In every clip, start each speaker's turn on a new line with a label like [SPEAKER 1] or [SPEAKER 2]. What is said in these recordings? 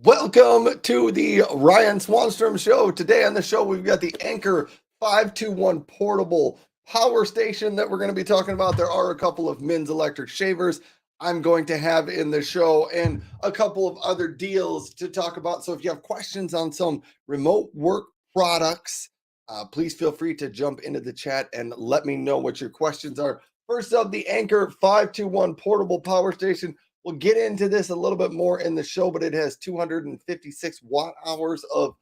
[SPEAKER 1] Welcome to the Ryan Swanstrom Show. Today on the show, we've got the Anchor 521 portable power station that we're going to be talking about. There are a couple of men's electric shavers I'm going to have in the show and a couple of other deals to talk about. So if you have questions on some remote work products, please feel free to jump into the chat and let me know what your questions are. First up, the Anchor 521 portable power station. We'll get into this a little bit more in the show, but it has 256 watt hours of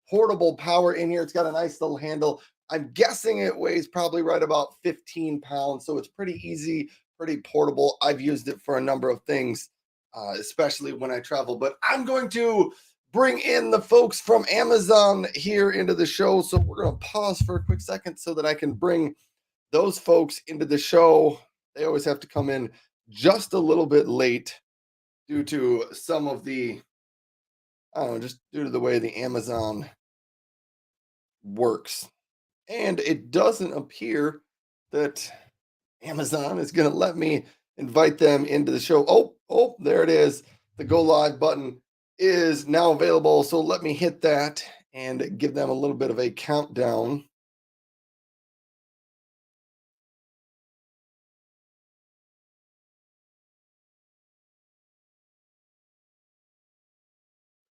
[SPEAKER 1] portable power in here. It's got a nice little handle. I'm guessing it weighs probably right about 15 pounds. So it's pretty easy, pretty portable. I've used it for a number of things, especially when I travel. But I'm going to bring in the folks from Amazon here into the show. So we're going to pause for a quick second so that I can bring those folks into the show. They always have to come in just a little bit late due to some of the, I don't know, just due to the way the Amazon works. And it doesn't appear that Amazon is going to let me invite them into the show. Oh, there it is. The go live button is now available. So let me hit that and give them a little bit of a countdown.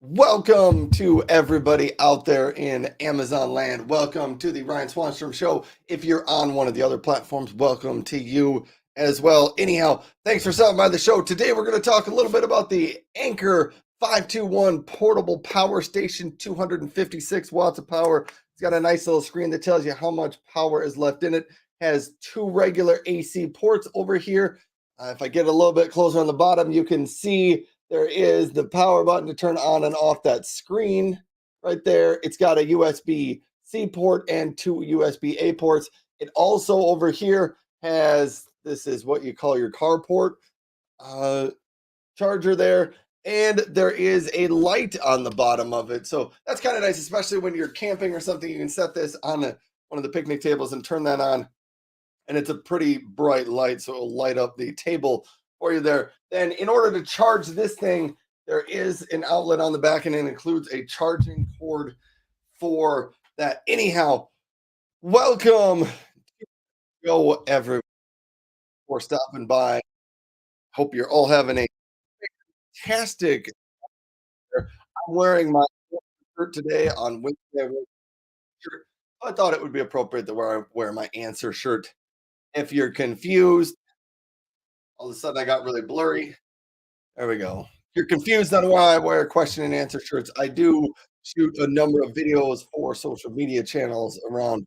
[SPEAKER 1] Welcome to everybody out there in Amazon land. Welcome to the Ryan Swanstrom Show. If you're on one of the other platforms, welcome to you as well. Anyhow, thanks for stopping by the show. Today, we're going to talk a little bit about the Anchor 521 portable power station, 256 watts of power. It's got a nice little screen that tells you how much power is left in it. Has two regular AC ports over here. If I get a little bit closer on the bottom, you can see there is the power button to turn on and off that screen right there. It's got a USB-C port and two USB-A ports. It also over here has, this is what you call your carport charger there. And there is a light on the bottom of it. So that's kind of nice, especially when you're camping or something. You can set this on one of the picnic tables and turn that on. And it's a pretty bright light, so it'll light up the table for you there. Then in order to charge this thing, there is an outlet on the back and it includes a charging cord for that. Anyhow, welcome, go everyone for stopping by. Hope you're all having a fantastic. I'm wearing my shirt today on Wednesday. I thought it would be appropriate to wear my answer shirt. If you're confused, all of a sudden I got really blurry. There we go. If you're confused on why I wear question and answer shirts, I do shoot a number of videos for social media channels around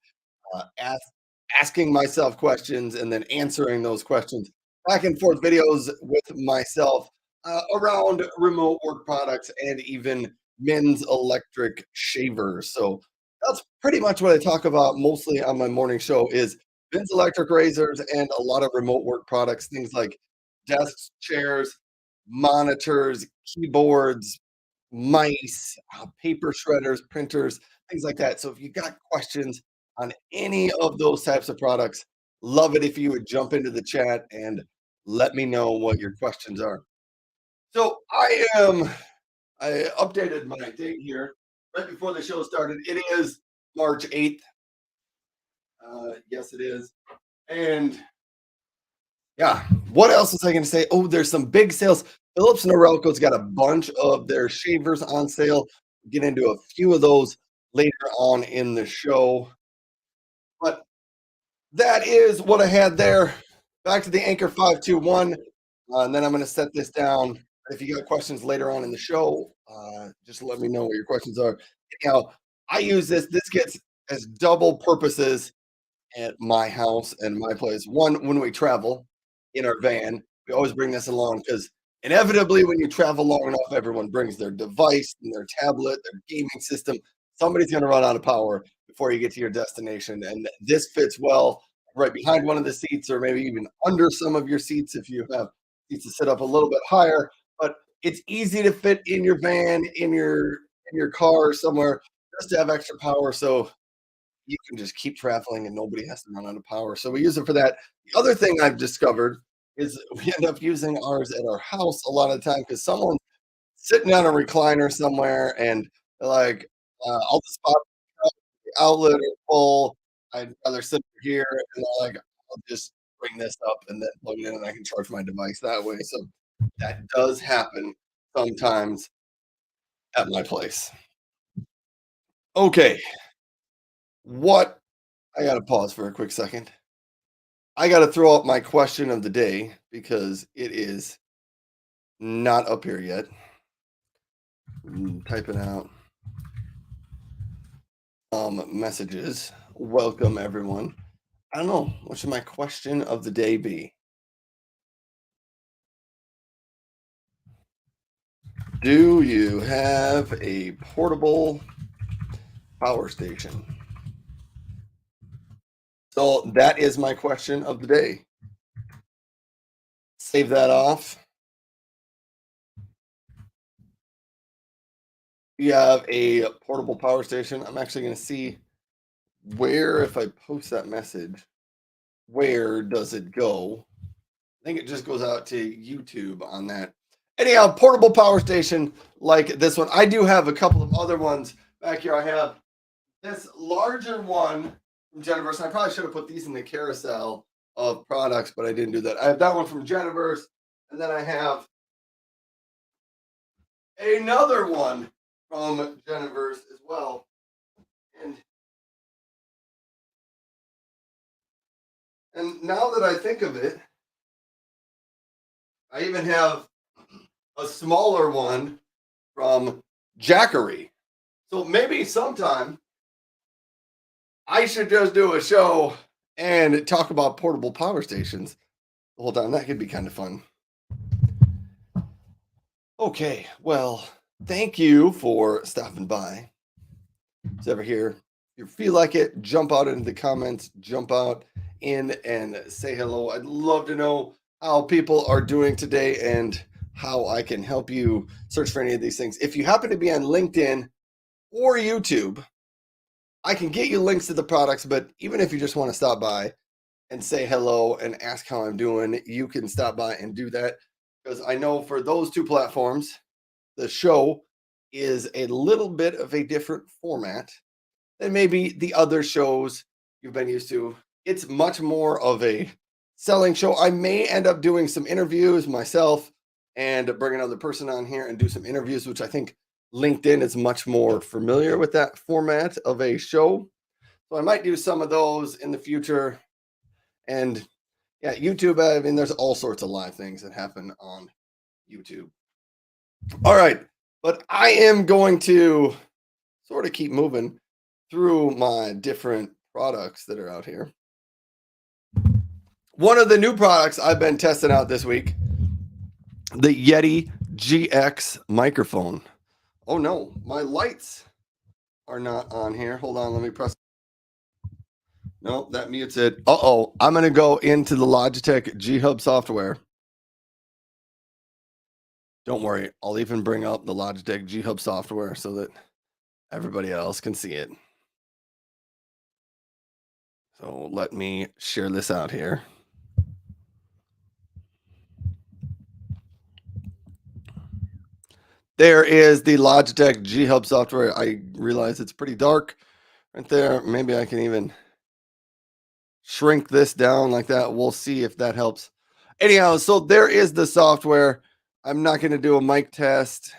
[SPEAKER 1] asking myself questions and then answering those questions. Back and forth videos with myself around remote work products and even men's electric shavers. So that's pretty much what I talk about mostly on my morning show is men's electric razors and a lot of remote work products, things like desks, chairs, monitors, keyboards, mice, paper shredders, printers, things like that. So if you got questions on any of those types of products, love it if you would jump into the chat and let me know what your questions are. So I updated my date here right before the show started. It is March 8th. Yes, it is. And yeah, what else was I going to say? Oh, there's some big sales. Phillips and Norelco's got a bunch of their shavers on sale. Get into a few of those later on in the show. But that is what I had there. Back to the Anchor 521. And then I'm going to set this down. If you got questions later on in the show, just let me know what your questions are. Anyhow, I use this. This gets as double purposes at my house and my place. One, when we travel in our van, we always bring this along because inevitably, when you travel long enough, everyone brings their device and their tablet, their gaming system. Somebody's going to run out of power before you get to your destination. And this fits well right behind one of the seats, or maybe even under some of your seats if you have seats to sit up a little bit higher. But it's easy to fit in your van, in your car somewhere, just to have extra power. So you can just keep traveling and nobody has to run out of power. So we use it for that. The other thing I've discovered is we end up using ours at our house a lot of the time because someone's sitting on a recliner somewhere and like, all the spots the outlet are full. I'd rather sit here and they're like, I'll just bring this up and then plug it in and I can charge my device that way. So that does happen sometimes at my place. Okay, what I gotta pause for a quick second. I gotta throw out my question of the day because it is not up here yet. Typing out messages. Welcome everyone. I don't know. What should my question of the day be? Do you have a portable power station? So that is my question of the day. Save that off. You have a portable power station. I'm actually going to see where, if I post that message, where does it go? I think it just goes out to YouTube on that. Anyhow, portable power station like this one. I do have a couple of other ones back here. I have this larger one from Geniverse. I probably should have put these in the carousel of products, but I didn't do that. I have that one from Geniverse, and then I have another one from Geniverse as well. And now that I think of it, I even have a smaller one from Jackery. So maybe sometime I should just do a show and talk about portable power stations. Hold on, that could be kind of fun. Okay, well, thank you for stopping by. It's ever here. If you feel like it, jump out into the comments, jump out in and say hello. I'd love to know how people are doing today and how I can help you search for any of these things. If you happen to be on LinkedIn or YouTube, I can get you links to the products, but even if you just want to stop by and say hello and ask how I'm doing, you can stop by and do that because I know for those two platforms, the show is a little bit of a different format than maybe the other shows you've been used to. It's much more of a selling show. I may end up doing some interviews myself and bring another person on here and do some interviews, which I think LinkedIn is much more familiar with that format of a show. So I might do some of those in the future. And yeah, YouTube, I mean, there's all sorts of live things that happen on YouTube. All right. But I am going to sort of keep moving through my different products that are out here. One of the new products I've been testing out this week, the Yeti GX microphone. Oh no, my lights are not on here. Hold on, let me press. No, that mutes it. Uh-oh, I'm going to go into the Logitech G Hub software. Don't worry, I'll even bring up the Logitech G Hub software so that everybody else can see it. So let me share this out here. There is the Logitech G Hub software. I realize it's pretty dark right there. Maybe I can even shrink this down like that. We'll see if that helps. Anyhow, so there is the software. I'm not going to do a mic test.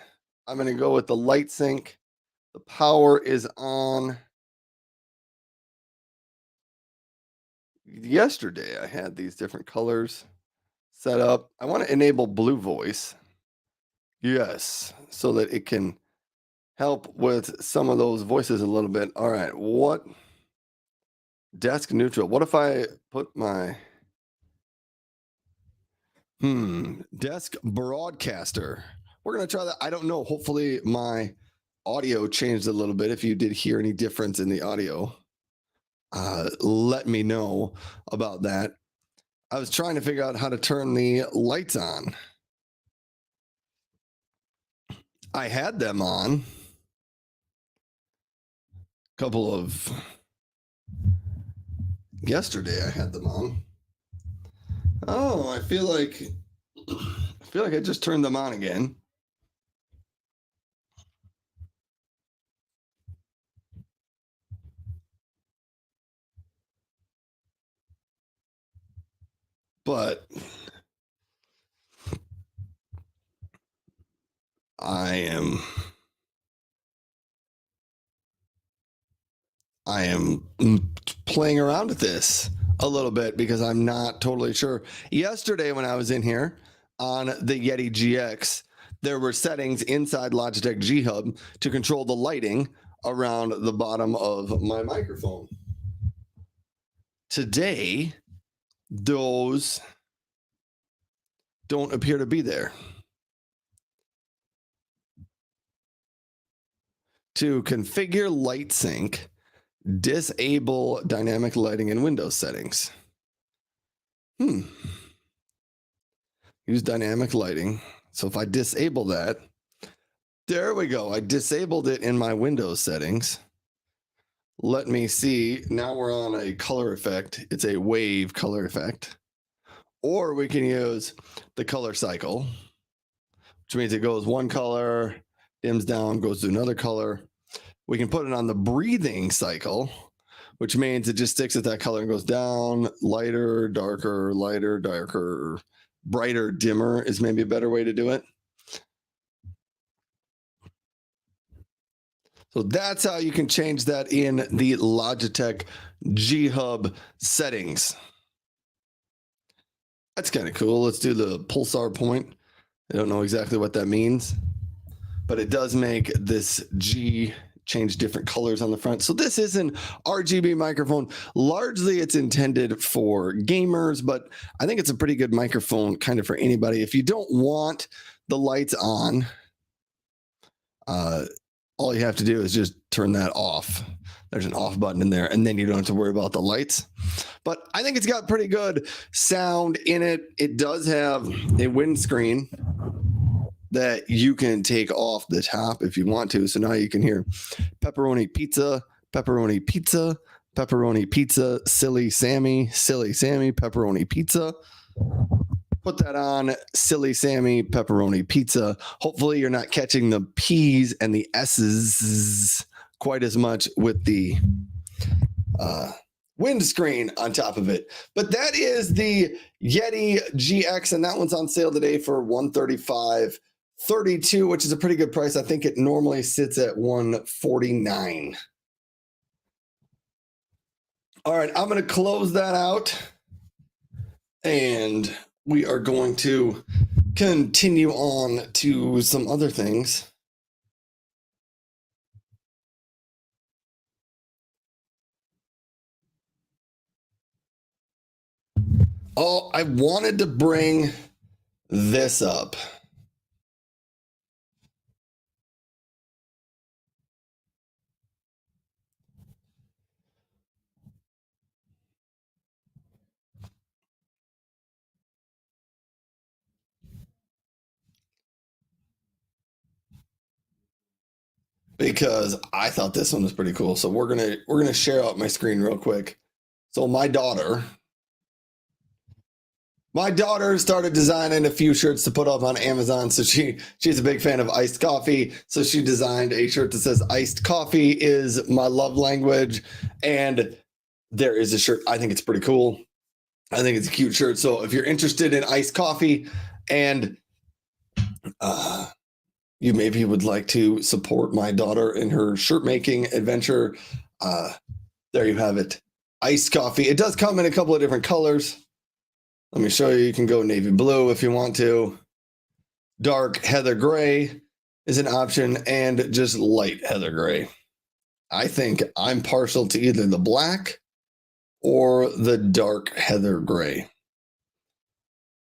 [SPEAKER 1] I'm going to go with the light sync. The power is on. Yesterday, I had these different colors set up. I want to enable blue voice. Yes, so that it can help with some of those voices a little bit. All right, what desk neutral? What if I put my desk broadcaster? We're gonna try that. I don't know. Hopefully, my audio changed a little bit. If you did hear any difference in the audio, let me know about that. I was trying to figure out how to turn the lights on. I had them on. Couple of yesterday I had them on. Oh, I feel like I just turned them on again. but I am playing around with this a little bit because I'm not totally sure. Yesterday when I was in here on the Yeti GX, there were settings inside Logitech G Hub to control the lighting around the bottom of my microphone. Today, those don't appear to be there. To configure light sync, disable dynamic lighting in Windows settings. Use dynamic lighting. So if I disable that, there we go. I disabled it in my Windows settings. Let me see. Now we're on a color effect. It's a wave color effect. Or we can use the color cycle, which means it goes one color, dims down, goes to another color. We can put it on the breathing cycle, which means it just sticks at that color and goes down, lighter, darker, lighter, darker, brighter, dimmer is maybe a better way to do it. So that's how you can change that in the Logitech G Hub settings. That's kind of cool. Let's do the pulsar point. I don't know exactly what that means, but it does make this G change different colors on the front. So this is an RGB microphone. Largely it's intended for gamers, but I think it's a pretty good microphone kind of for anybody. If you don't want the lights on, all you have to do is just turn that off. There's an off button in there, and then you don't have to worry about the lights. But I think it's got pretty good sound in it. It does have a windscreen that you can take off the top if you want to. So now you can hear pepperoni pizza, pepperoni pizza, pepperoni pizza, silly Sammy, pepperoni pizza. Put that on, silly Sammy, pepperoni pizza. Hopefully you're not catching the P's and the S's quite as much with the windscreen on top of it. But that is the Yeti GX, and that one's on sale today for $135.32, which is a pretty good price. I think it normally sits at $149. All right, I'm going to close that out, and we are going to continue on to some other things. Oh, I wanted to bring this up. Because I thought this one was pretty cool. So we're gonna share out my screen real quick. So my daughter started designing a few shirts to put up on Amazon. So she's a big fan of iced coffee. So she designed a shirt that says iced coffee is my love language. And there is a shirt. I think it's pretty cool. I think it's a cute shirt. So if you're interested in iced coffee and you maybe would like to support my daughter in her shirt making adventure, there you have it. Iced coffee. It does come in a couple of different colors. Let me show you. You can go navy blue if you want to. Dark heather gray is an option, and just light heather gray. I think I'm partial to either the black or the dark heather gray.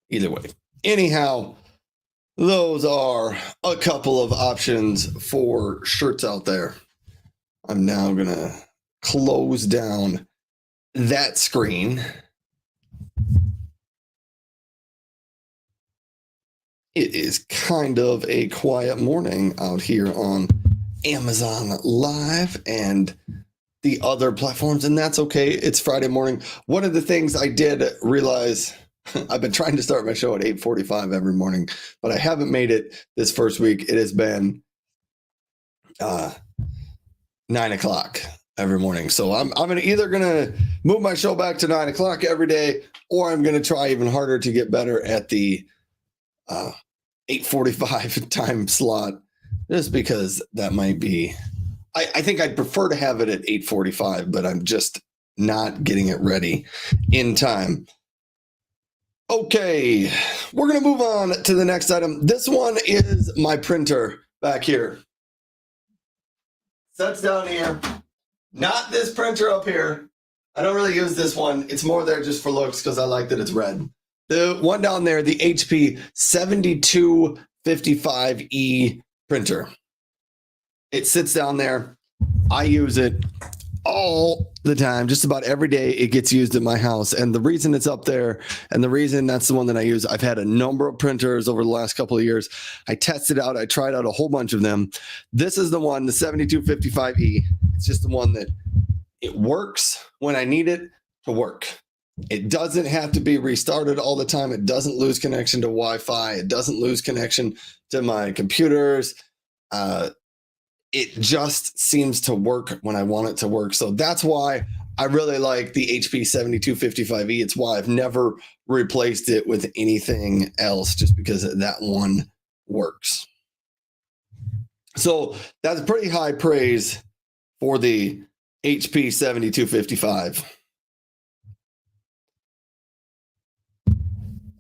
[SPEAKER 1] Either way. Anyhow, those are a couple of options for shirts out there. I'm now going to close down that screen. It is kind of a quiet morning out here on Amazon Live and the other platforms, and that's okay. It's Friday morning. One of the things I did realize, I've been trying to start my show at 8:45 every morning, but I haven't made it this first week. It has been 9 o'clock. every morning. So I'm either gonna move my show back to 9 o'clock every day, or I'm gonna try even harder to get better at the 8:45 time slot, just because that might be. I think I'd prefer to have it at 8:45, but I'm just not getting it ready in time. Okay, we're gonna move on to the next item. This one is my printer back here. Sets down here. Not this printer up here. I don't really use this one. It's more there just for looks because I like that it's red. The one down there, the HP 7255E printer. It sits down there. I use it all the time, just about every day. It gets used at my house. And the reason it's up there, and the reason that's the one that I use, I've had a number of printers over the last couple of years. I tested out, I tried out a whole bunch of them. This is the one, the 7255E. It's just the one that it works when I need it to work. It doesn't have to be restarted all the time. It doesn't lose connection to Wi-Fi. It doesn't lose connection to my computers. It just seems to work when I want it to work. So that's why I really like the HP 7255E. It's why I've never replaced it with anything else, just because that one works. So that's pretty high praise for the HP 7255.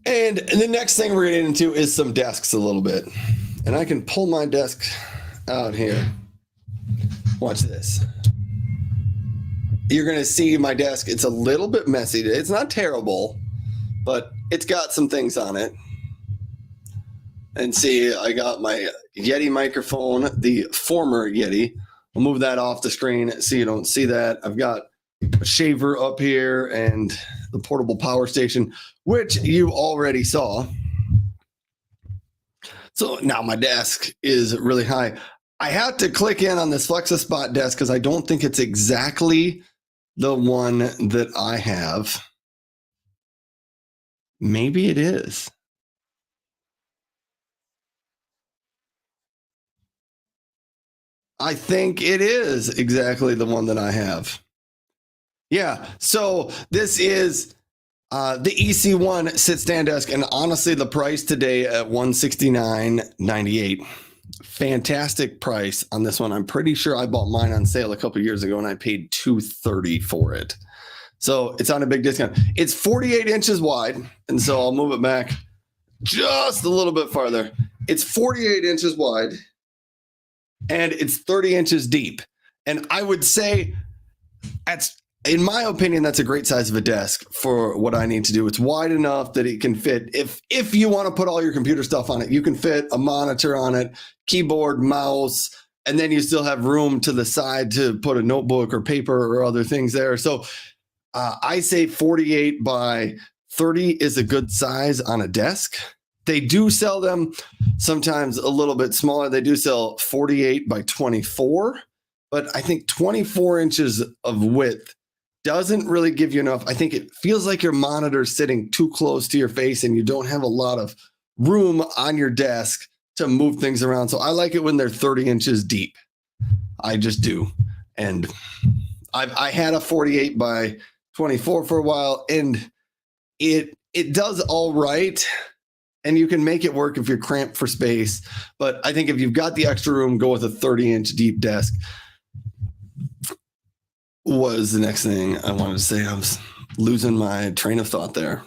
[SPEAKER 1] And the next thing we're getting into is some desks a little bit. And I can pull my desk out here. Watch this. You're going to see my desk. It's a little bit messy. It's not terrible, but it's got some things on it. And see, I got my Yeti microphone, the former Yeti. I'll move that off the screen so you don't see that. I've got a shaver up here and the portable power station, which you already saw. So now my desk is really high. I had to click in on this FlexiSpot desk because I don't think it's exactly the one that I have. Maybe it is. I think it is exactly the one that I have. Yeah, so this is the EC1 sit stand desk, and honestly, the price today at $169.98. Fantastic price on this one. I'm pretty sure I bought mine on sale a couple years ago, and I paid $230 for it. So it's on a big discount. It's 48 inches wide, and so I'll move it back just a little bit farther. It's 48 inches wide, and it's 30 inches deep. And I would say that's, in my opinion, that's a great size of a desk for what I need to do. It's wide enough that it can fit. If you want to put all your computer stuff on it, you can fit a monitor on it, keyboard, mouse, and then you still have room to the side to put a notebook or paper or other things there. So I say 48 by 30 is a good size on a desk. They do sell them sometimes a little bit smaller. They do sell 48 by 24, but I think 24 inches of width doesn't really give you enough. I think it feels like your monitor is sitting too close to your face and you don't have a lot of room on your desk to move things around. So I like it when they're 30 inches deep. I just do. And I had a 48 by 24 for a while, and it does all right. And you can make it work if you're cramped for space. But I think if you've got the extra room, go with a 30-inch deep desk. What was the next thing I wanted to say? I was losing my train of thought there.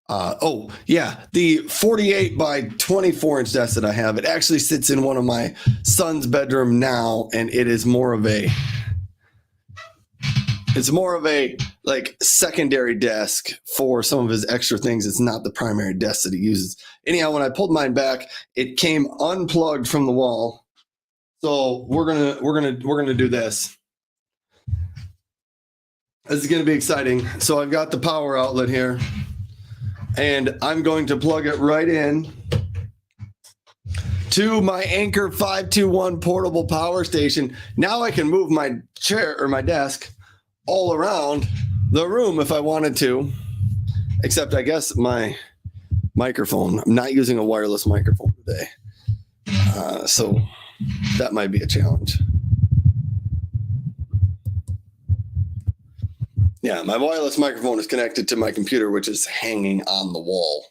[SPEAKER 1] The 48 by 24 inch desk that I have, it actually sits in one of my son's bedroom now, and it is more of a like secondary desk for some of his extra things. It's not the primary desk that he uses. Anyhow, when I pulled mine back, it came unplugged from the wall. So we're gonna do this. This is gonna be exciting. So I've got the power outlet here, and I'm going to plug it right in to my Anker 521 portable power station. Now I can move my chair or my desk all around the room if I wanted to, except I guess my microphone, I'm not using a wireless microphone today. So that might be a challenge. Yeah, my wireless microphone is connected to my computer, which is hanging on the wall.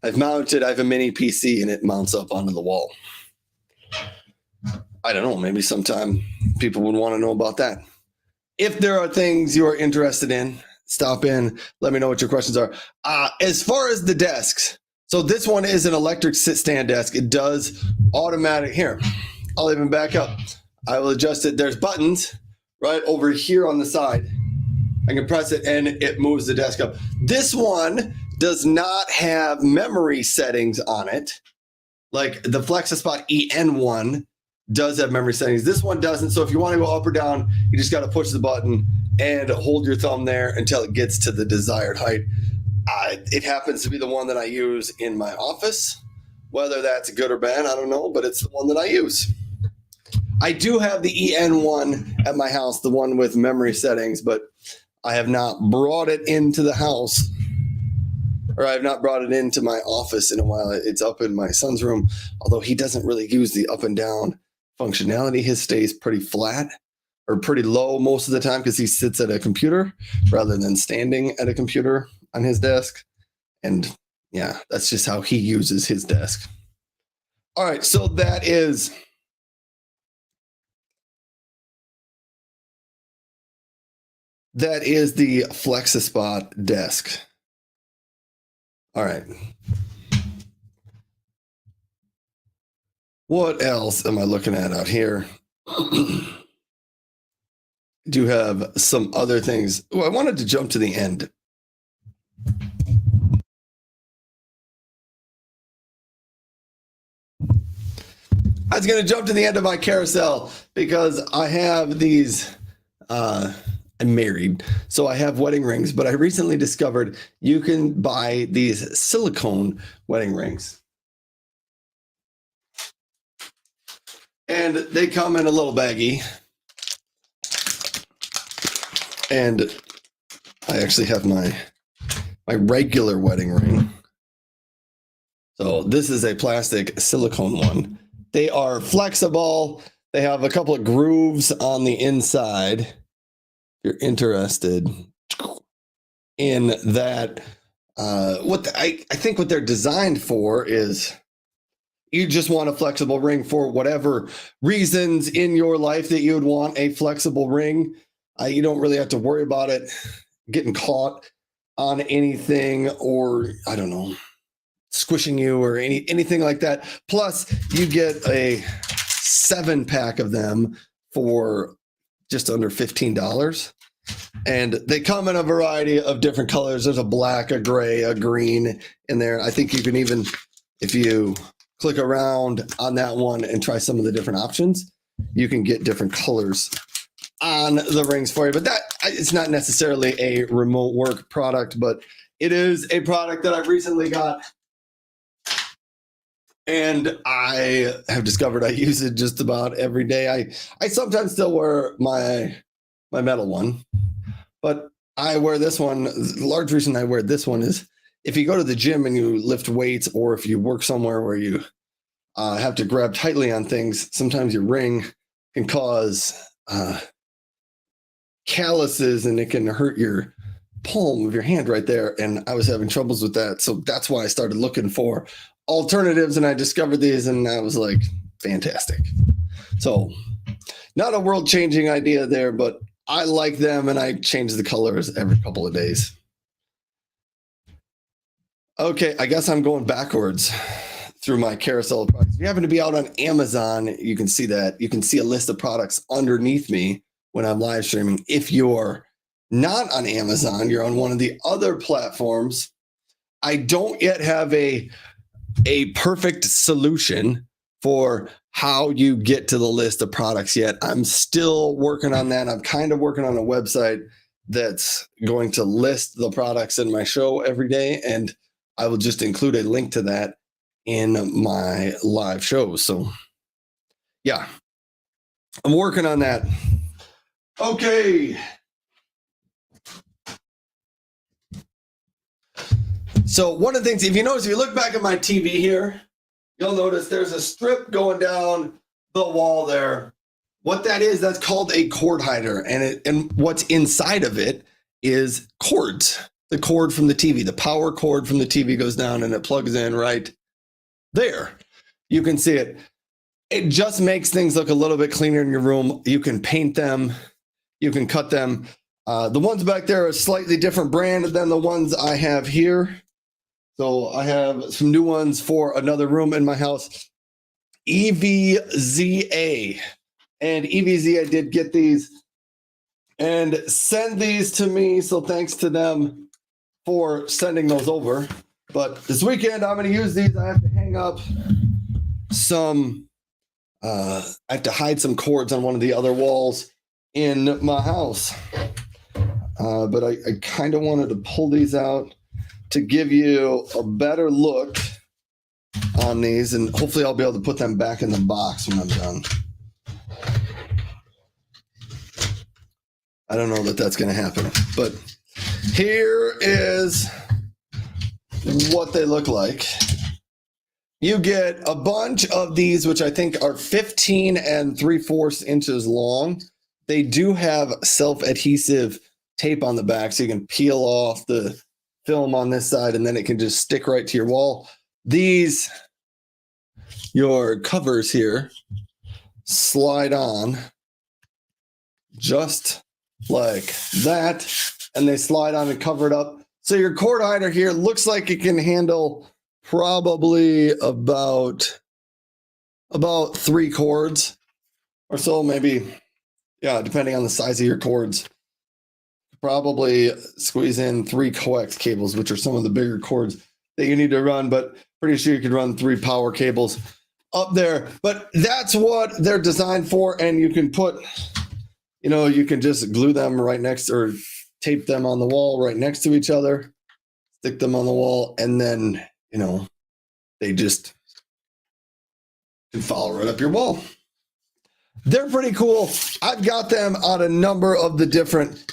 [SPEAKER 1] I have a mini PC and it mounts up onto the wall. I don't know, maybe sometime people would want to know about that. If there are things you are interested in, stop in, let me know what your questions are. As far as the desks, so this one is an electric sit stand desk. It does automatic, here, I'll even back up. I will adjust it. There's buttons right over here on the side. I can press it and it moves the desk up. This one does not have memory settings on it. Like the FlexiSpot EN one does have memory settings. This one doesn't. So if you want to go up or down, you just got to push the button and hold your thumb there until it gets to the desired height. It happens to be the one that I use in my office. Whether that's good or bad, I don't know, but it's the one that I use. I do have the EN one at my house, the one with memory settings, but I have not brought it into the house, or I have not brought it into my office in a while. It's up in my son's room, although he doesn't really use the up and down functionality. His stays pretty flat or pretty low most of the time because he sits at a computer rather than standing at a computer on his desk. And yeah, that's just how he uses his desk. All right, so that is the FlexiSpot desk. All right. What else am I looking at out here? Do have some other things. Oh, I wanted to jump to the end. I was going to jump to the end of my carousel because I have these. I'm married, so I have wedding rings, but I recently discovered you can buy these silicone wedding rings. And they come in a little baggie. And I actually have my regular wedding ring. So this is a plastic silicone one. They are flexible. They have a couple of grooves on the inside. If you're interested in that, I think what they're designed for is you just want a flexible ring for whatever reasons in your life that you would want a flexible ring. You don't really have to worry about it getting caught on anything or, I don't know, squishing you or anything like that. Plus, you get a 7-pack of them for just under $15. And they come in a variety of different colors. There's a black, a gray, a green in there. I think you can even, if you click around on that one and try some of the different options, you can get different colors on the rings for you. But that it's not necessarily a remote work product, but it is a product that I've recently got. And I have discovered I use it just about every day. I sometimes still wear my metal one, but I wear this one. The large reason I wear this one is if you go to the gym and you lift weights, or if you work somewhere where you have to grab tightly on things, sometimes your ring can cause calluses and it can hurt your palm of your hand right there. And I was having troubles with that. So that's why I started looking for alternatives, and I discovered these and I was like, fantastic. So not a world-changing idea there, but I like them and I change the colors every couple of days. Okay, I guess I'm going backwards through my carousel of products. If you happen to be out on Amazon, you can see that. You can see a list of products underneath me when I'm live streaming. If you're not on Amazon, you're on one of the other platforms, I don't yet have a perfect solution for how you get to the list of products yet. I'm still working on that. I'm kind of working on a website that's going to list the products in my show every day, and I will just include a link to that in my live shows. So yeah, I'm working on that. Okay. So one of the things, if you notice, if you look back at my TV here, you'll notice there's a strip going down the wall there. What that is, that's called a cord hider. And what's inside of it is cords. The cord from the TV, the power cord from the TV goes down and it plugs in right there. You can see it. It just makes things look a little bit cleaner in your room. You can paint them. You can cut them. The ones back there are a slightly different brand than the ones I have here. So I have some new ones for another room in my house. EVZA. And EVZA did get these and send these to me. So thanks to them for sending those over. But this weekend, I'm going to use these. I have to hang up some, I have to hide some cords on one of the other walls in my house. But I kind of wanted to pull these out to give you a better look on these, and hopefully I'll be able to put them back in the box when I'm done. I don't know that that's going to happen, but here is what they look like. You get a bunch of these, which I think are 15 3/4 inches long. They do have self-adhesive tape on the back, so you can peel off the film on this side and then it can just stick right to your wall. These, your covers here, slide on just like that, and they slide on and cover it up. So your cord hider here looks like it can handle probably about 3 cords or so, maybe. Yeah, depending on the size of your cords. Probably squeeze in 3 coax cables, which are some of the bigger cords that you need to run, but pretty sure you could run 3 power cables up there. But that's what they're designed for, and you can put, you can just glue them right next, or tape them on the wall right next to each other, stick them on the wall, and then, they just can follow right up your wall. They're pretty cool. I've got them on a number of the different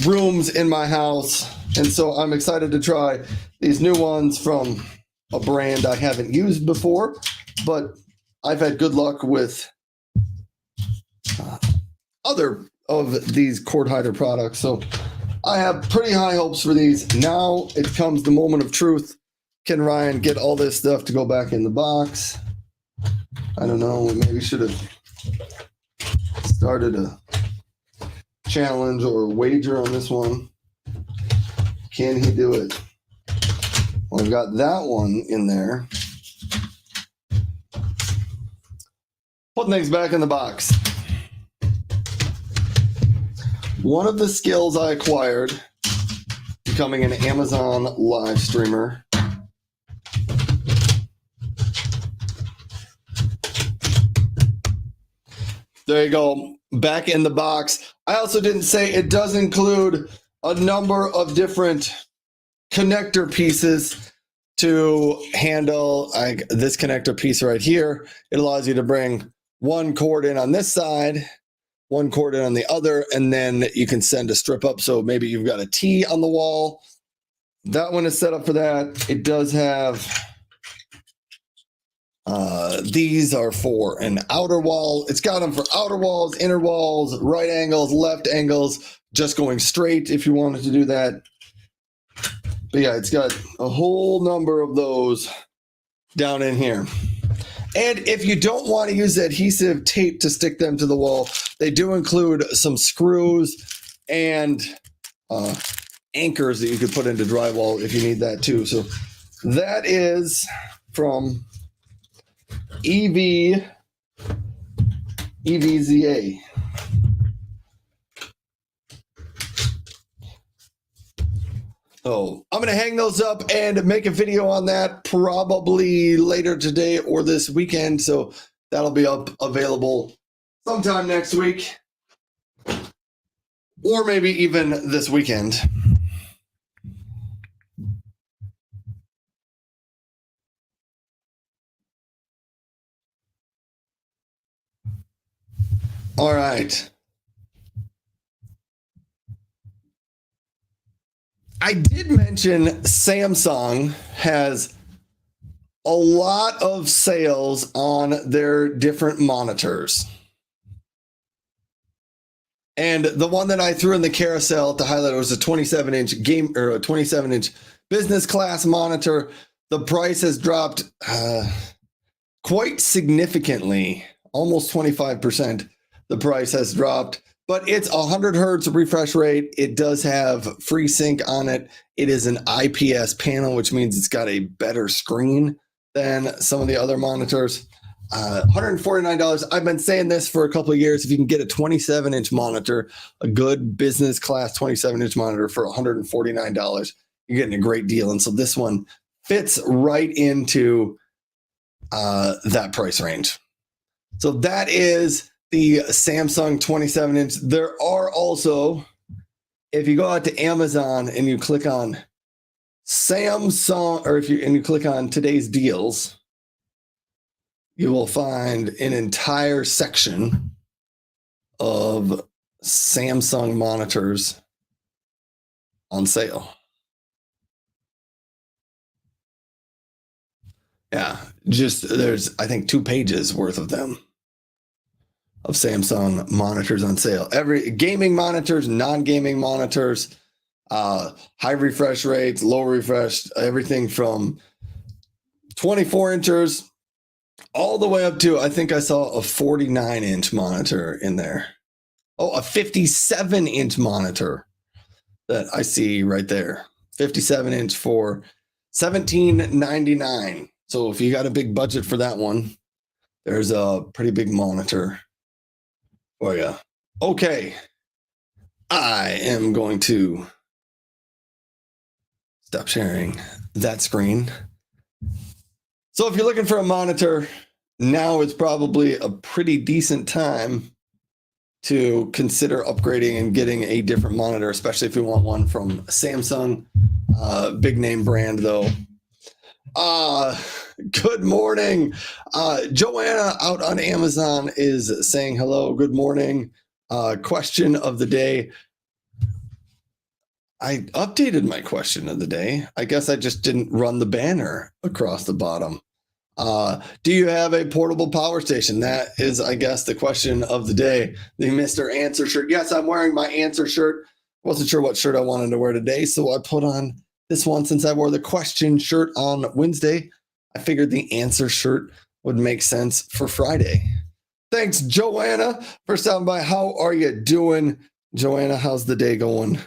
[SPEAKER 1] rooms in my house, and so I'm excited to try these new ones from a brand I haven't used before, but I've had good luck with other of these cord hider products, so I have pretty high hopes for these. Now it comes the moment of truth. Can Ryan get all this stuff to go back in the box? I don't know, maybe should have started a challenge or a wager on this one. Can he do it? Well, I've got that one in there. Putting things back in the box. One of the skills I acquired becoming an Amazon live streamer there you go, back in the box. I also didn't say it does include a number of different connector pieces to handle this connector piece right here. It allows you to bring one cord in on this side, one cord in on the other, and then you can send a strip up. So maybe you've got a T on the wall. That one is set up for that. It does have these are for an outer wall. It's got them for outer walls, inner walls, right angles, left angles, just going straight if you wanted to do that. But yeah, it's got a whole number of those down in here. And if you don't want to use adhesive tape to stick them to the wall, they do include some screws and anchors that you could put into drywall if you need that too. So that is from EVZA. So I'm going to hang those up and make a video on that probably later today or this weekend. So that'll be up available sometime next week or maybe even this weekend. All right. I did mention Samsung has a lot of sales on their different monitors. And the one that I threw in the carousel to highlight was a 27-inch game or a 27-inch business class monitor. The price has dropped quite significantly, almost 25%. The price has dropped, but it's 100 hertz refresh rate. It does have FreeSync on it. It is an IPS panel, which means it's got a better screen than some of the other monitors. $149. I've been saying this for a couple of years. If you can get a 27-inch monitor, a good business class 27-inch monitor for $149, you're getting a great deal. And so this one fits right into that price range. So that is the Samsung 27-inch. There are also, if you go out to Amazon and you click on Samsung, or you click on today's deals, you will find an entire section of Samsung monitors on sale. Yeah, just there's, I think, 2 pages worth of them, of Samsung monitors on sale. Every gaming monitors, non-gaming monitors, high refresh rates, low refresh, everything from 24 inches all the way up to, I think I saw a 49-inch monitor in there. Oh, a 57-inch monitor that I see right there. 57-inch for $17.99. So if you got a big budget for that one, there's a pretty big monitor for you. Okay. I am going to stop sharing that screen. So if you're looking for a monitor, now is probably a pretty decent time to consider upgrading and getting a different monitor, especially if you want one from Samsung, big name brand though. Good morning. Joanna out on Amazon is saying hello. Good morning. Question of the day. I updated my question of the day. I guess I just didn't run the banner across the bottom. Do you have a portable power station? That is, I guess, the question of the day. The Mr. Answer shirt. Yes, I'm wearing my Answer shirt. Wasn't sure what shirt I wanted to wear today, so I put on this one since I wore the question shirt on Wednesday. I figured the Answer shirt would make sense for Friday. Thanks, Joanna, for stopping by. How are you doing, Joanna? How's the day going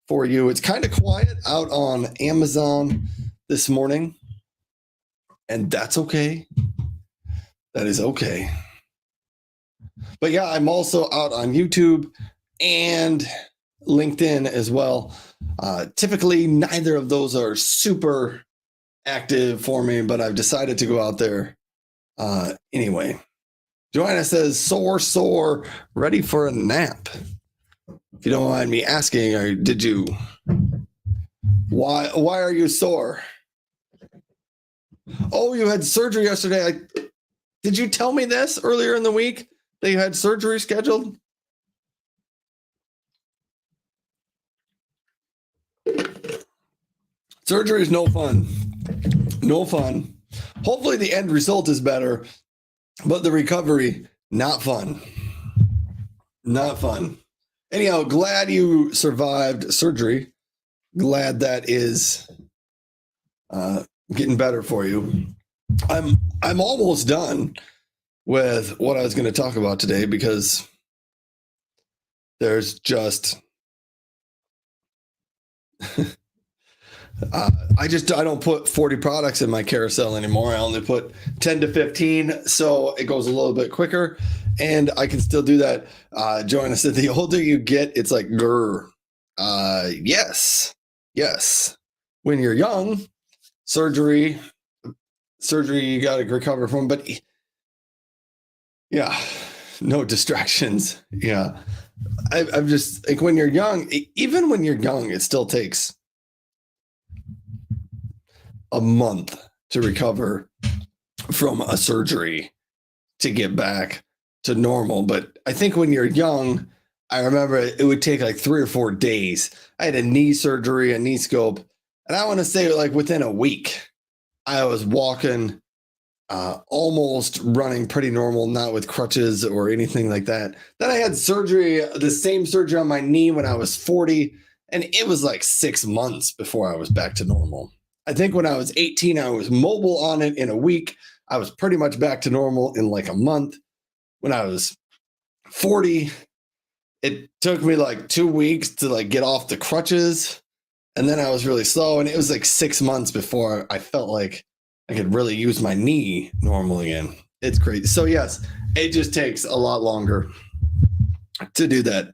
[SPEAKER 1] for you? It's kind of quiet out on Amazon this morning, and that's okay. That is okay. But yeah, I'm also out on YouTube and LinkedIn as well. Typically, neither of those are super active for me, but I've decided to go out there anyway. Joanna says, sore, ready for a nap. If you don't mind me asking, why are you sore? Oh, you had surgery yesterday. Did you tell me this earlier in the week that you had surgery scheduled? Surgery is no fun. No fun. Hopefully the end result is better, but the recovery, not fun. Not fun. Anyhow, glad you survived surgery. Glad that is getting better for you. I'm almost done with what I was going to talk about today because there's just I don't put 40 products in my carousel anymore. I only put 10 to 15, so it goes a little bit quicker, and I can still do that. Joanna said, the older you get, it's like grr. Yes. When you're young, surgery you got to recover from, but yeah, no distractions. Yeah, I'm just like, when you're young, even when you're young, it still takes a month to recover from a surgery to get back to normal. But I think when you're young, I remember it would take like 3 or 4 days. I had a knee surgery, a knee scope, and I want to say like within a week, I was walking almost running pretty normal, not with crutches or anything like that. Then I had surgery, the same surgery on my knee when I was 40, and it was like 6 months before I was back to normal. I think when I was 18, I was mobile on it in a week. I was pretty much back to normal in like a month. When I was 40, it took me like 2 weeks to like get off the crutches, and then I was really slow, and it was like 6 months before I felt like I could really use my knee normal again. It's crazy. So yes, it just takes a lot longer to do that.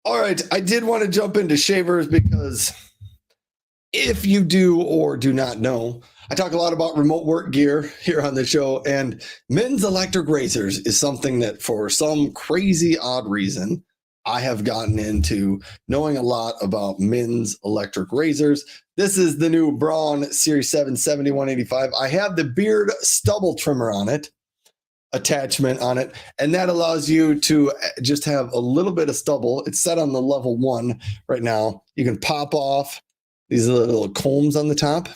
[SPEAKER 1] All right, I did want to jump into shavers because if you do or do not know, I talk a lot about remote work gear here on the show, and men's electric razors is something that for some crazy odd reason, I have gotten into knowing a lot about men's electric razors. This is the new Braun Series 7 7185. I have the beard stubble trimmer on it, attachment on it, and that allows you to just have a little bit of stubble. It's set on the level 1 right now. You can pop off these little combs on the top.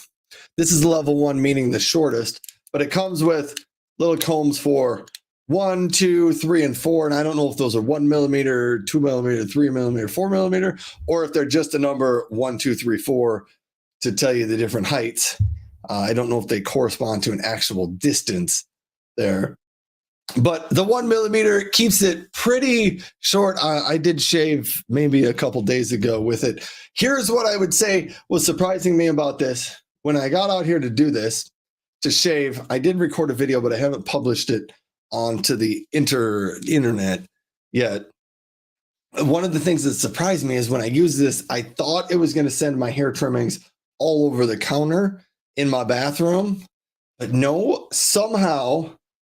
[SPEAKER 1] This is level 1, meaning the shortest, but it comes with little combs for 1, 2, 3, and 4. And I don't know if those are 1 millimeter, 2 millimeter, 3 millimeter, 4 millimeter, or if they're just a number 1, 2, 3, 4 to tell you the different heights. I don't know if they correspond to an actual distance there. But the 1 millimeter keeps it pretty short. I did shave maybe a couple days ago with it. Here's what I would say was surprising me about this. When I got out here to do this, to shave, I did record a video, but I haven't published it onto the internet yet. One of the things that surprised me is when I used this, I thought it was going to send my hair trimmings all over the counter in my bathroom. But no, somehow,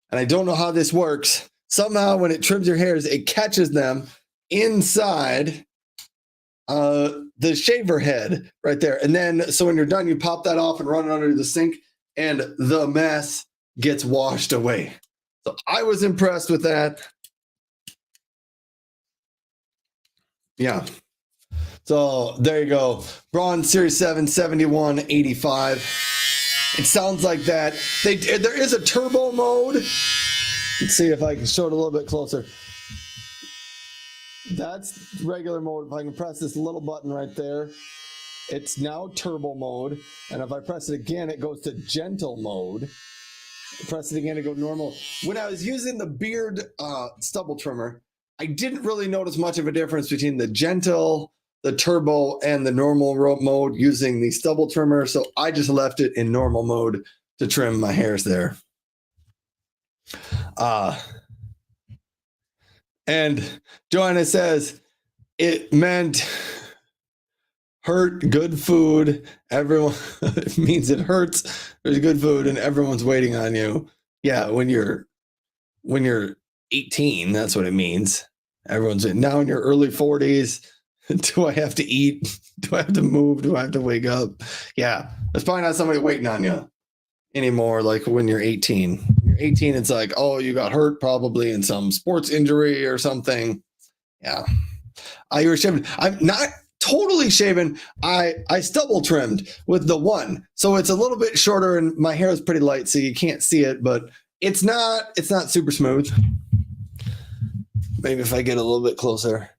[SPEAKER 1] and I don't know how this works, somehow when it trims your hairs, it catches them inside the shaver head right there. And then, so when you're done, you pop that off and run it under the sink, and the mess gets washed away. So I was impressed with that. Yeah. So there you go. Braun Series 7 7185. It sounds like that. There is a turbo mode. Let's see if I can show it a little bit closer. That's regular mode. If I can press this little button right there, it's now turbo mode. And if I press it again, it goes to gentle mode. Press it again to go normal. When I was using the beard stubble trimmer, I didn't really notice much of a difference between the gentle, the turbo, and the normal mode using the stubble trimmer. So I just left it in normal mode to trim my hairs there. And Joanna says it meant hurt, good food. Everyone, it means it hurts. There's good food and everyone's waiting on you. Yeah, when you're 18, that's what it means. Everyone's now in your early 40s. Do I have to eat? Do I have to move? Do I have to wake up? Yeah, there's probably not somebody waiting on you anymore. Like when you're 18. When you're 18, it's like, oh, you got hurt probably in some sports injury or something. Yeah. You were shaving. I'm not totally shaven. I stubble trimmed with the 1. So it's a little bit shorter and my hair is pretty light, so you can't see it, but it's not super smooth. Maybe if I get a little bit closer.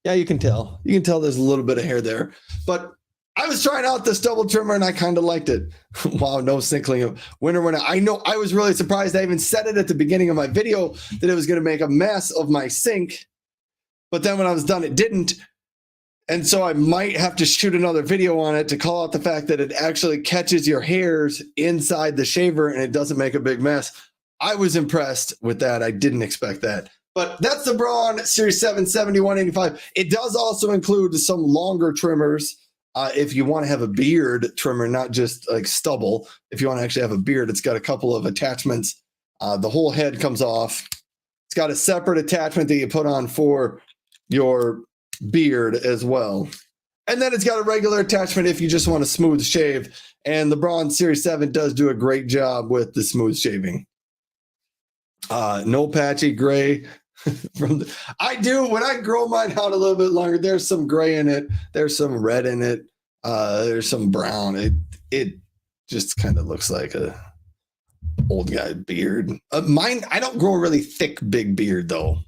[SPEAKER 1] Yeah, you can tell. You can tell there's a little bit of hair there. But I was trying out the stubble trimmer and I kind of liked it. Wow, no sinkling of winter. I know I was really surprised. I even said it at the beginning of my video that it was going to make a mess of my sink. But then when I was done, it didn't. And so I might have to shoot another video on it to call out the fact that it actually catches your hairs inside the shaver and it doesn't make a big mess. I was impressed with that. I didn't expect that. But that's the Braun Series 7 7185. It does also include some longer trimmers. If you want to have a beard trimmer, not just like stubble. If you want to actually have a beard, it's got a couple of attachments. The whole head comes off. It's got a separate attachment that you put on for your beard as well. And then it's got a regular attachment if you just want a smooth shave. And the Braun Series 7 does do a great job with the smooth shaving. No patchy gray. I do when I grow mine out a little bit longer. There's some gray in it. There's some red in it. There's some brown. It just kind of looks like a old guy beard. Mine, I don't grow a really thick, big beard though.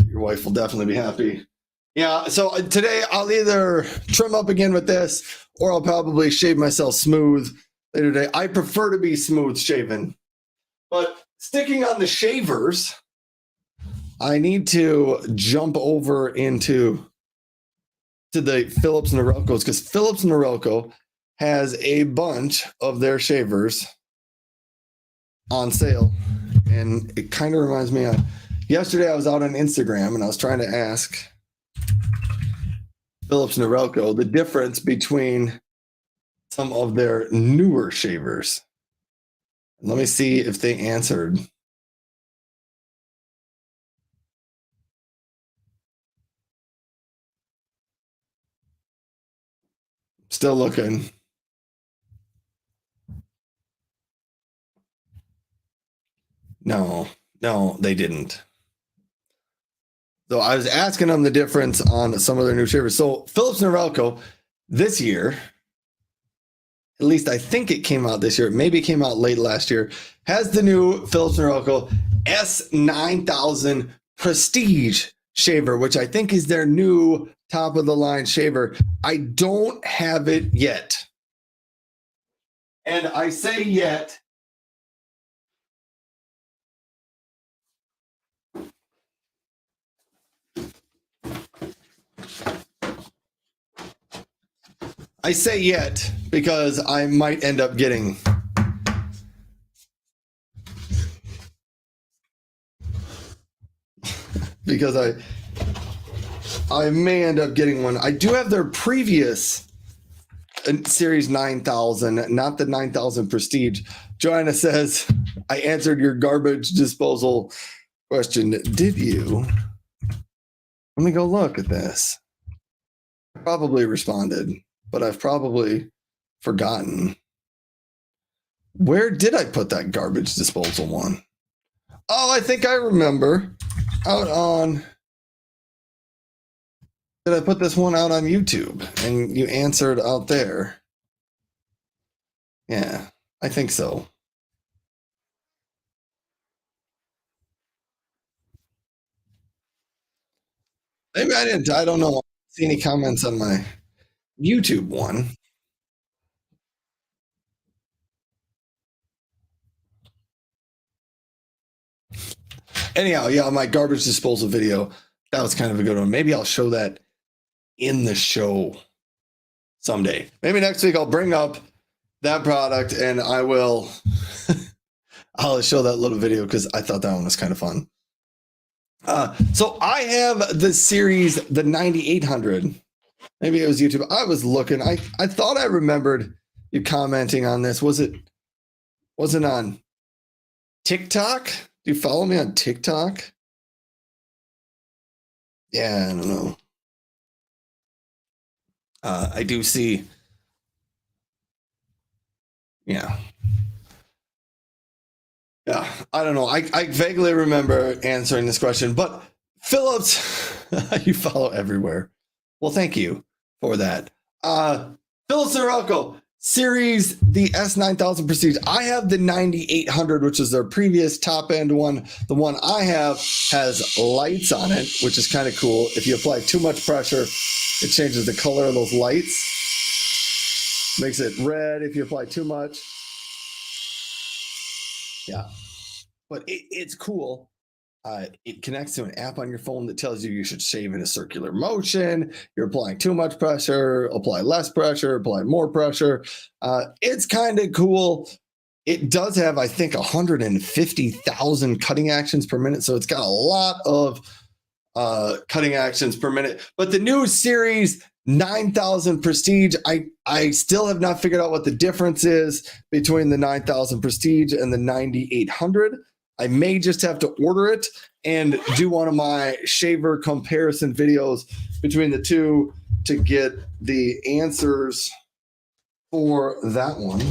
[SPEAKER 1] Your wife will definitely be happy. Yeah, so today I'll either trim up again with this or I'll probably shave myself smooth later today. I prefer to be smooth shaven. But sticking on the shavers, I need to jump over into the Philips Norelcos because Philips Norelco has a bunch of their shavers on sale. And it kind of reminds me of yesterday I was out on Instagram and I was trying to ask Philips Norelco the difference between some of their newer shavers. Let me see if they answered. Still looking. No, they didn't. So I was asking them the difference on some of their new shavers. So Philips Norelco this year, at least I think it came out this year, maybe it came out late last year, has the new Philips Norelco S9000 Prestige shaver, which I think is their new top of the line shaver. I don't have it yet. And I say yet, because I might end up getting because I may end up getting one. I do have their previous Series 9000, not the 9000 Prestige. Joanna says, I answered your garbage disposal question. Did you? Let me go look at this. I probably responded, but I've probably forgotten. Where did I put that garbage disposal one? Oh, I think I remember. Out on. Did I put this one out on YouTube and you answered out there? Yeah, I think so. Maybe I didn't. I don't know. I don't see any comments on my YouTube one. Anyhow, yeah, my garbage disposal video, that was kind of a good one. Maybe I'll show that in the show someday. Maybe next week I'll bring up that product and I will I'll show that little video because I thought that one was kind of fun. So I have the series, the 9800. Maybe it was YouTube. I was looking. I thought I remembered you commenting on this. Wasn't on TikTok? Do you follow me on TikTok? Yeah, I don't know. I do see. Yeah. Yeah, I don't know. I vaguely remember answering this question, but Philips, you follow everywhere. Well, thank you for that. Philips Norelco series, the S9000 Prestige. I have the 9800, which is their previous top end one. The one I have has lights on it, which is kind of cool. If you apply too much pressure, it changes the color of those lights. Makes it red if you apply too much. Yeah, but it's cool. It connects to an app on your phone that tells you should shave in a circular motion. You're applying too much pressure, apply less pressure, apply more pressure. It's kind of cool. It does have, I think, 150,000 cutting actions per minute. So it's got a lot of cutting actions per minute. But the new series 9000 Prestige, I still have not figured out what the difference is between the 9000 Prestige and the 9800. I may just have to order it and do one of my shaver comparison videos between the two to get the answers for that one.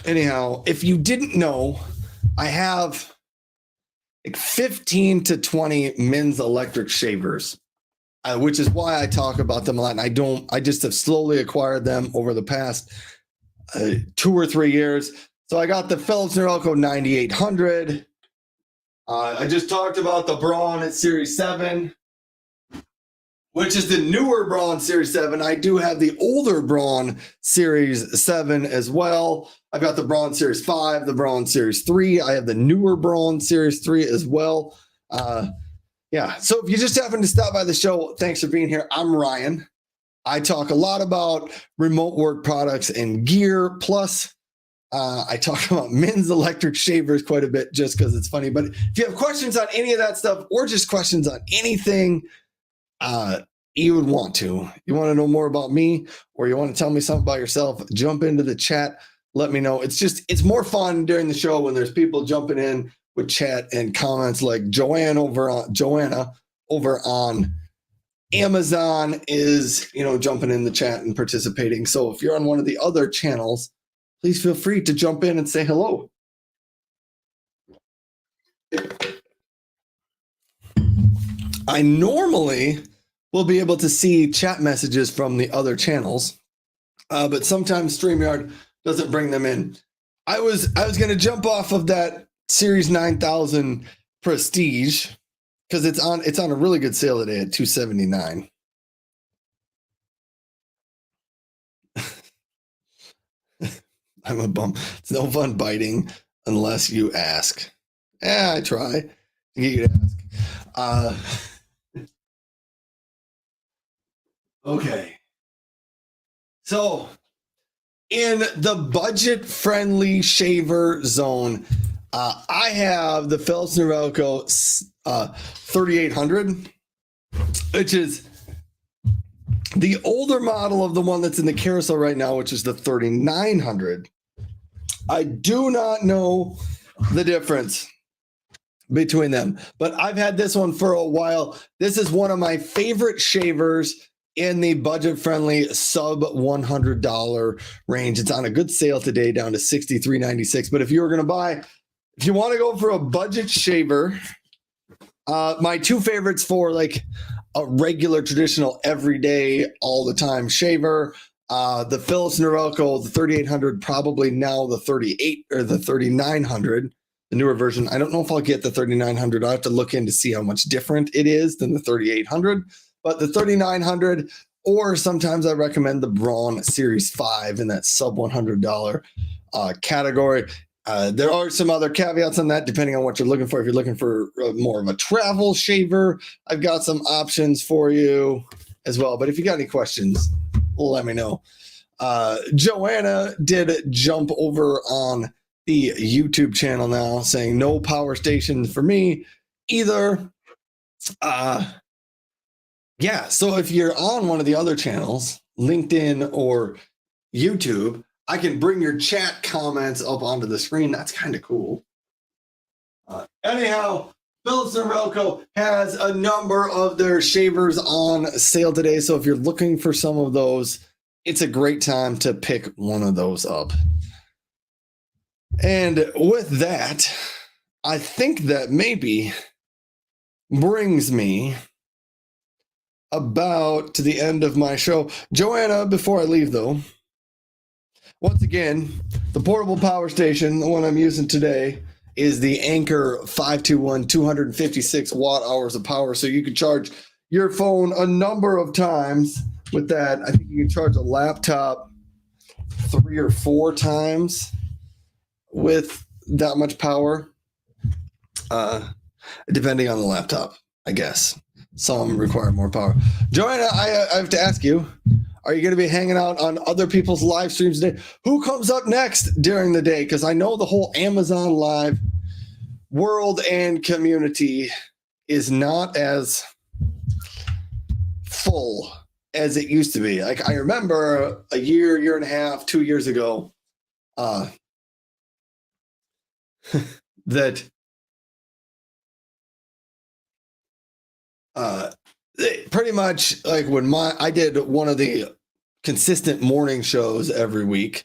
[SPEAKER 1] Anyhow, if you didn't know, I have like 15 to 20 men's electric shavers which is why I talk about them a lot. And I just have slowly acquired them over the past 2 or 3 years. So I got the Philips Norelco 9800. I just talked about the Braun at Series 7, which is the newer Braun Series 7. I do have the older Braun Series 7 as well. I've got the Braun Series 5, the Braun Series 3. I have the newer Braun Series 3 as well. Yeah, so if you just happen to stop by the show, thanks for being here. I'm Ryan. I talk a lot about remote work products and gear. Plus, I talk about men's electric shavers quite a bit just because it's funny. But if you have questions on any of that stuff or just questions on anything you would want to know more about me, or you want to tell me something about yourself, jump into the chat. Let me know. It's more fun during the show when there's people jumping in with chat and comments, like Joanna over on Amazon is, jumping in the chat and participating. So if you're on one of the other channels, please feel free to jump in and say hello. I normally will be able to see chat messages from the other channels, but sometimes StreamYard doesn't bring them in. I was going to jump off of that Series 9000 Prestige because it's on a really good sale today at $279. I'm a bum. It's no fun biting unless you ask. I try to get you to ask. Okay. So in the budget-friendly shaver zone, I have the Philips Norelco 3800, which is the older model of the one that's in the carousel right now, which is the 3900. I do not know the difference between them, but I've had this one for a while. This is one of my favorite shavers in the budget-friendly sub $100 range. It's on a good sale today, down to $63.96. But if you want to go for a budget shaver, my two favorites for like a regular, traditional, everyday, all the time shaver, the Philips Norelco, the 3800, probably now the 38 or the 3900, the newer version. I don't know if I'll get the 3900. I'll have to look in to see how much different it is than the 3800. But the 3900, or sometimes I recommend the Braun Series 5 in that sub $100 category. There are some other caveats on that, depending on what you're looking for. If you're looking for more of a travel shaver, I've got some options for you as well. But if you got any questions, let me know. Joanna did jump over on the YouTube channel now, saying no power station for me either. Yeah, so if you're on one of the other channels, LinkedIn or YouTube, I can bring your chat comments up onto the screen. That's kind of cool. Anyhow, Philips Norelco has a number of their shavers on sale today. So if you're looking for some of those, it's a great time to pick one of those up. And with that, I think that maybe brings me about to the end of my show. Joanna, before I leave though, once again, the portable power station, the one I'm using today, is the Anker 521 256 watt hours of power. So you can charge your phone a number of times with that. I think you can charge a laptop 3 or 4 times with that much power, depending on the laptop, I guess. Some require more power. Joanna, I have to ask you, are you going to be hanging out on other people's live streams today? Who comes up next during the day? Because I know the whole Amazon Live world and community is not as full as it used to be. Like, I remember a year and a half, 2 years ago, that pretty much like when I did one of the consistent morning shows every week.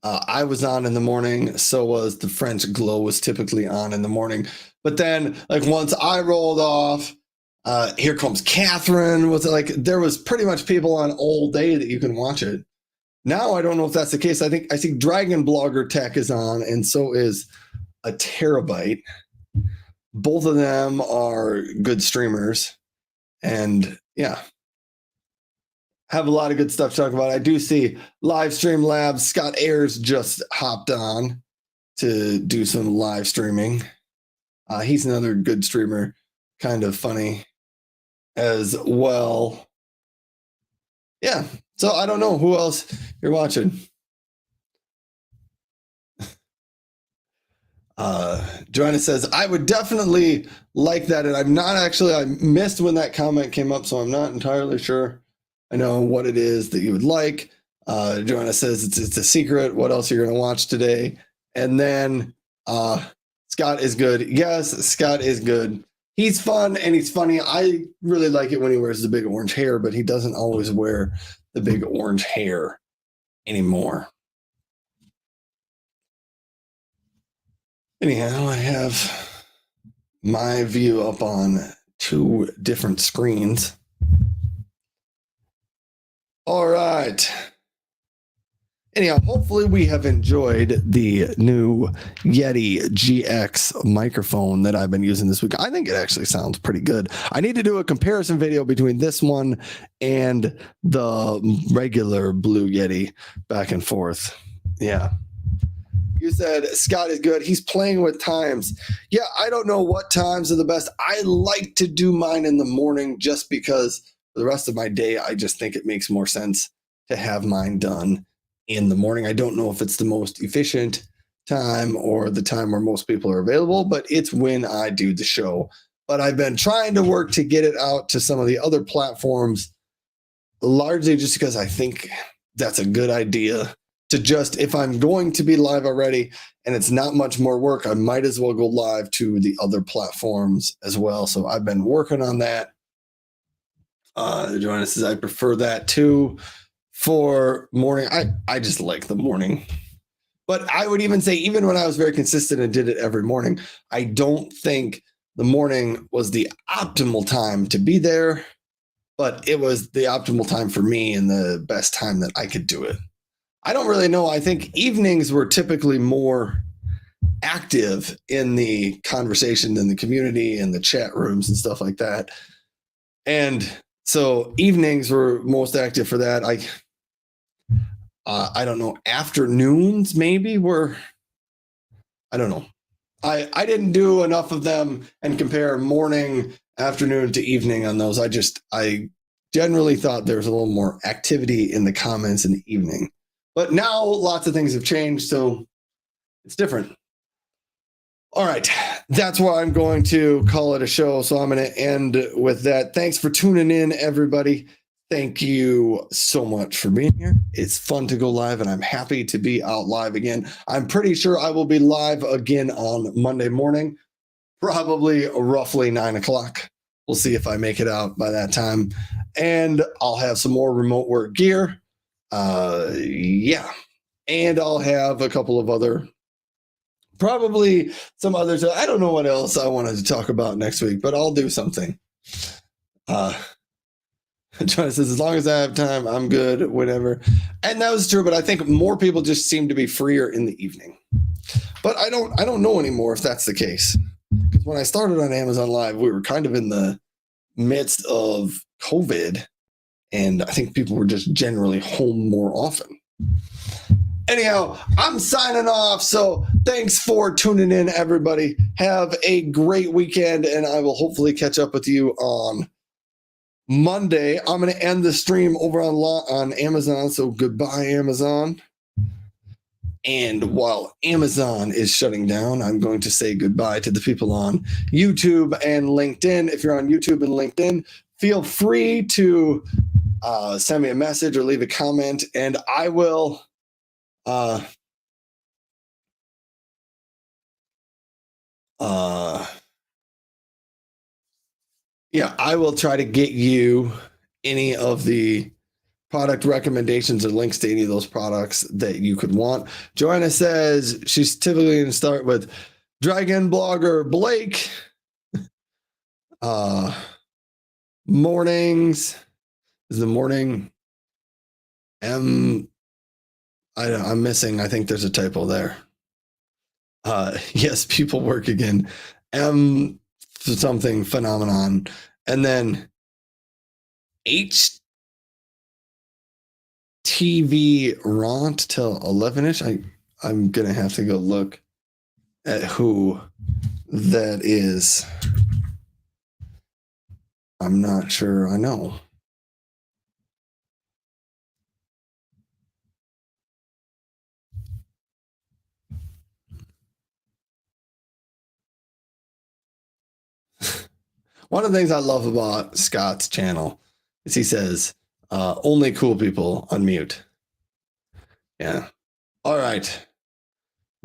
[SPEAKER 1] I was on in the morning, so was the French Glow was typically on in the morning. But then, like, once I rolled off, Here Comes Catherine was like, there was pretty much people on all day that you can watch it. Now I don't know if that's the case. I see Dragon Blogger Tech is on, and so is a Terabyte. Both of them are good streamers, and yeah, have a lot of good stuff to talk about. I do see Live Stream Labs. Scott Ayers just hopped on to do some live streaming. He's another good streamer, kind of funny as well. Yeah, so I don't know who else you're watching. Joanna says, I would definitely like that. And I'm not actually, I missed when that comment came up, so I'm not entirely sure I know what it is that you would like. Joanna says it's a secret. What else are you going to watch today? And then Scott is good. Yes, Scott is good. He's fun and he's funny. I really like it when he wears the big orange hair, but he doesn't always wear the big orange hair anymore. Anyhow, I have my view up on 2 different screens. All right. Anyhow, hopefully we have enjoyed the new Yeti GX microphone that I've been using this week. I think it actually sounds pretty good. I need to do a comparison video between this one and the regular Blue Yeti back and forth. Yeah. You said Scott is good. He's playing with times. Yeah, I don't know what times are the best. I like to do mine in the morning just because for the rest of my day, I just think it makes more sense to have mine done in the morning. I don't know if it's the most efficient time or the time where most people are available, but it's when I do the show. But I've been trying to work to get it out to some of the other platforms, largely just because I think that's a good idea. To just, if I'm going to be live already and it's not much more work, I might as well go live to the other platforms as well. So I've been working on that. Joanna says, I prefer that too for morning. I just like the morning. But I would even say, even when I was very consistent and did it every morning, I don't think the morning was the optimal time to be there, but it was the optimal time for me and the best time that I could do it. I don't really know. I think evenings were typically more active in the conversation in the community and the chat rooms and stuff like that. And so evenings were most active for that. I don't know. Afternoons maybe were, I don't know. I didn't do enough of them and compare morning, afternoon to evening on those. I generally thought there was a little more activity in the comments in the evening. But now lots of things have changed, so it's different. All right, that's why I'm going to call it a show. So I'm going to end with that. Thanks for tuning in, everybody. Thank you so much for being here. It's fun to go live, and I'm happy to be out live again. I'm pretty sure I will be live again on Monday morning, probably roughly 9 o'clock. We'll see if I make it out by that time. And I'll have some more remote work gear. Yeah. And I'll have a couple of other, probably some others. I don't know what else I wanted to talk about next week, but I'll do something. John says, as long as I have time, I'm good, whatever. And that was true, but I think more people just seem to be freer in the evening. But I don't know anymore if that's the case. Because when I started on Amazon Live, we were kind of in the midst of COVID. And I think people were just generally home more often. Anyhow, I'm signing off. So thanks for tuning in, everybody. Have a great weekend, and I will hopefully catch up with you on Monday. I'm going to end the stream over on Amazon. So goodbye, Amazon. And while Amazon is shutting down, I'm going to say goodbye to the people on YouTube and LinkedIn. If you're on YouTube and LinkedIn, feel free to send me a message or leave a comment, and I will I will try to get you any of the product recommendations or links to any of those products that you could want. Joanna says she's typically going to start with Dragon Blogger Blake. Mornings is the morning. I'm missing. I think there's a typo there. Yes, people work again. Something phenomenon. And then HTV Ront till 11ish. I'm gonna have to go look at who that is. I'm not sure I know. One of the things I love about Scott's channel is he says, only cool people unmute. Yeah. All right.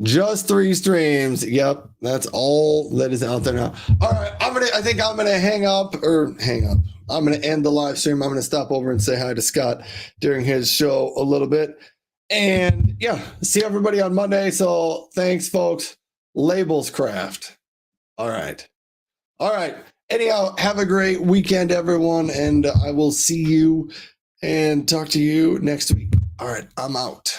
[SPEAKER 1] Just 3 streams. Yep. That's all that is out there now. All right. I think I'm gonna hang up. I'm gonna end the live stream. I'm gonna stop over and say hi to Scott during his show a little bit. And yeah, see everybody on Monday. So thanks, folks. Labels craft. All right. Anyhow, have a great weekend, everyone, and I will see you and talk to you next week. All right, I'm out.